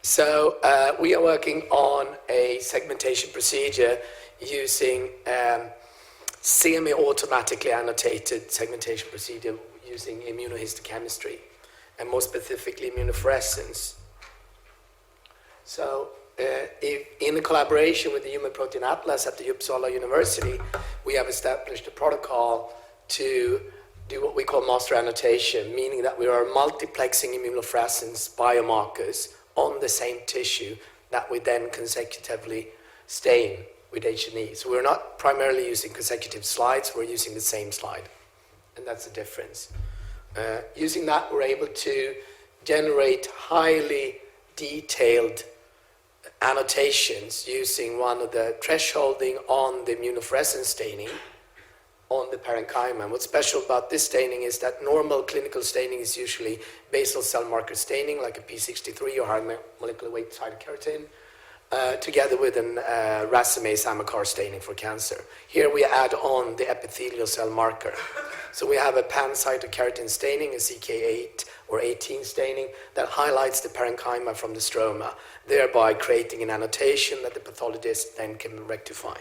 So we are working on a segmentation procedure using semi-automatically annotated segmentation procedure using immunohistochemistry, and more specifically immunofluorescence. So in a collaboration with the Human Protein Atlas at the Uppsala University, we have established a protocol to do what we call master annotation, meaning that we are multiplexing immunofluorescence biomarkers on the same tissue that we then consecutively stain with H&E. So we're not primarily using consecutive slides, we're using the same slide, and that's the difference. Using that, we're able to generate highly detailed annotations using one of the thresholding on the immunofluorescence staining on the parenchyma. And what's special about this staining is that normal clinical staining is usually basal cell marker staining, like a P63 or high molecular weight cytokeratin, together with an racemase Amacar staining for cancer. Here we add on the epithelial cell marker. So we have a pan-cytokeratin staining, a CK8 or 18 staining, that highlights the parenchyma from the stroma, thereby creating an annotation that the pathologist then can rectify.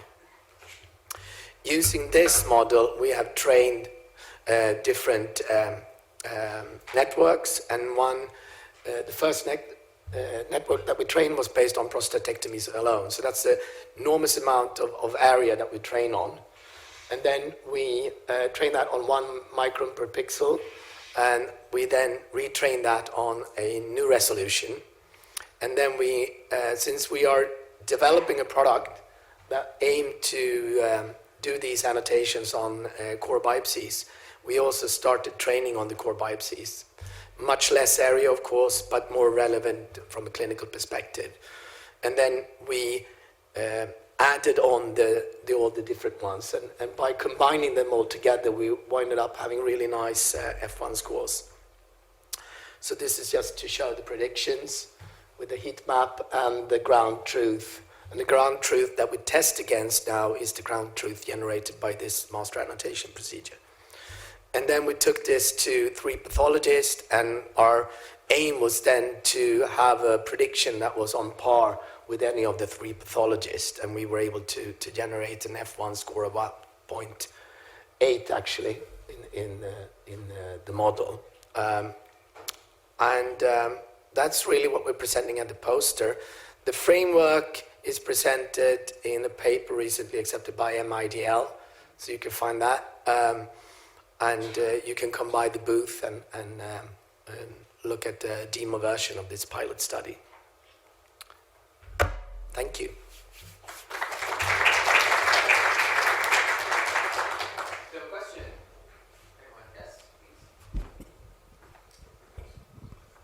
Using this model, we have trained different networks, and the first network that we trained was based on prostatectomies alone. So that's the enormous amount of area that we train on. And then we train that on 1 micron per pixel, and we then retrain that on a new resolution. And then we, since we are developing a product that aim to do these annotations on core biopsies, we also started training on the core biopsies. Much less area, of course, but more relevant from a clinical perspective. And then we added on all the different ones, and by combining them all together, we winded up having really nice F1 scores. So this is just to show the predictions with the heat map and the ground truth. And the ground truth that we test against now is the ground truth generated by this master annotation procedure. And then we took this to 3 pathologists, and our aim was then to have a prediction that was on par with any of the 3 pathologists, and we were able to generate an F1 score of 0.8 actually in the model. That's really what we're presenting at the poster. The framework is presented in a paper recently accepted by MIDL, so you can find that. And you can come by the booth and look at the demo version of this pilot study. Thank you. Do you have a question? Anyone? Yes,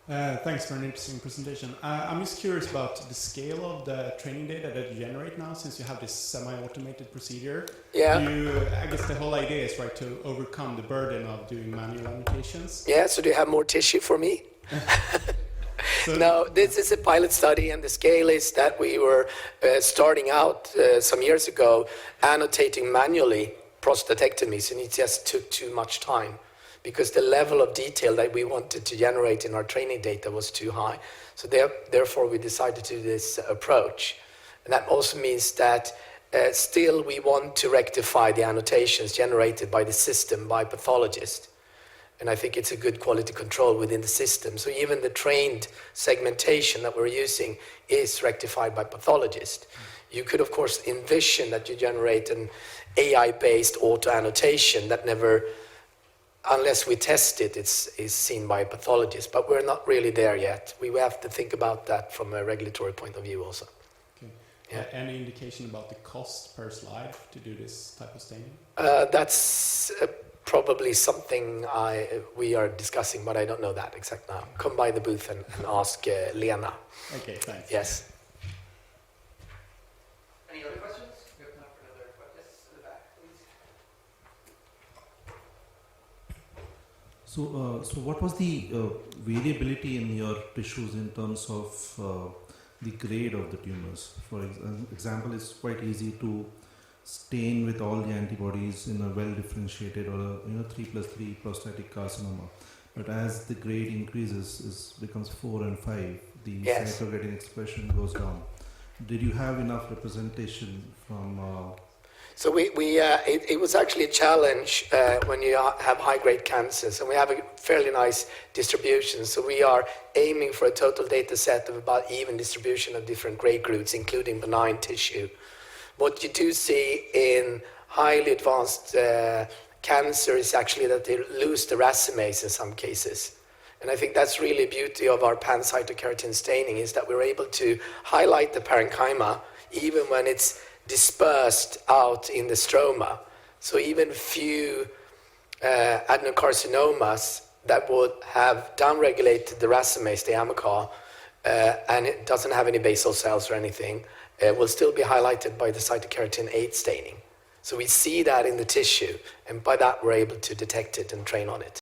please. Thanks for an interesting presentation. I'm just curious about the scale of the training data that you generate now, since you have this semi-automated procedure. Yeah. I guess the whole idea is, right, to overcome the burden of doing manual annotations. Yeah, so do you have more tissue for me? So, no, this is a pilot study, and the scale is that we were starting out some years ago annotating manually prostatectomies, and it just took too much time, because the level of detail that we wanted to generate in our training data was too high. So therefore we decided to do this approach. And that also means that still we want to rectify the annotations generated by the system by pathologists. And I think it's a good quality control within the system. So even the trained segmentation that we're using is rectified by pathologists. You could, of course, envision that you generate an AI-based auto-annotation that never, unless we test it, is seen by a pathologist. But we're not really there yet. We have to think about that from a regulatory point of view also. okay. Yeah. Any indication about the cost per slide to do this type of staining? That's probably something we are discussing, but I don't know that exact now. Come by the booth and ask Lena. Okay, thanks. Yes. Any other questions? We have time for another question. Yes, in the back, please. So what was the variability in your tissues in terms of the grade of the tumors? For example, it's quite easy to stain with all the antibodies in a well-differentiated or 3+3 prostatic carcinoma. But as the grade increases, becomes 4 and 5, the Yes. cytokeratin expression goes down. Did you have enough representation from? So it was actually a challenge when you have high-grade cancers, and we have a fairly nice distribution. So we are aiming for a total data set of about even distribution of different grade groups, including benign tissue. What you do see in highly advanced cancer is actually that they lose the racemase in some cases. And I think that's really the beauty of our pan-cytokeratin staining, is that we're able to highlight the parenchyma even when it's dispersed out in the stroma. So even few adenocarcinomas that would have downregulated the racemase, the Amicar, and it doesn't have any basal cells or anything, will still be highlighted by the cytokeratin 8 staining. So we see that in the tissue, and by that we're able to detect it and train on it.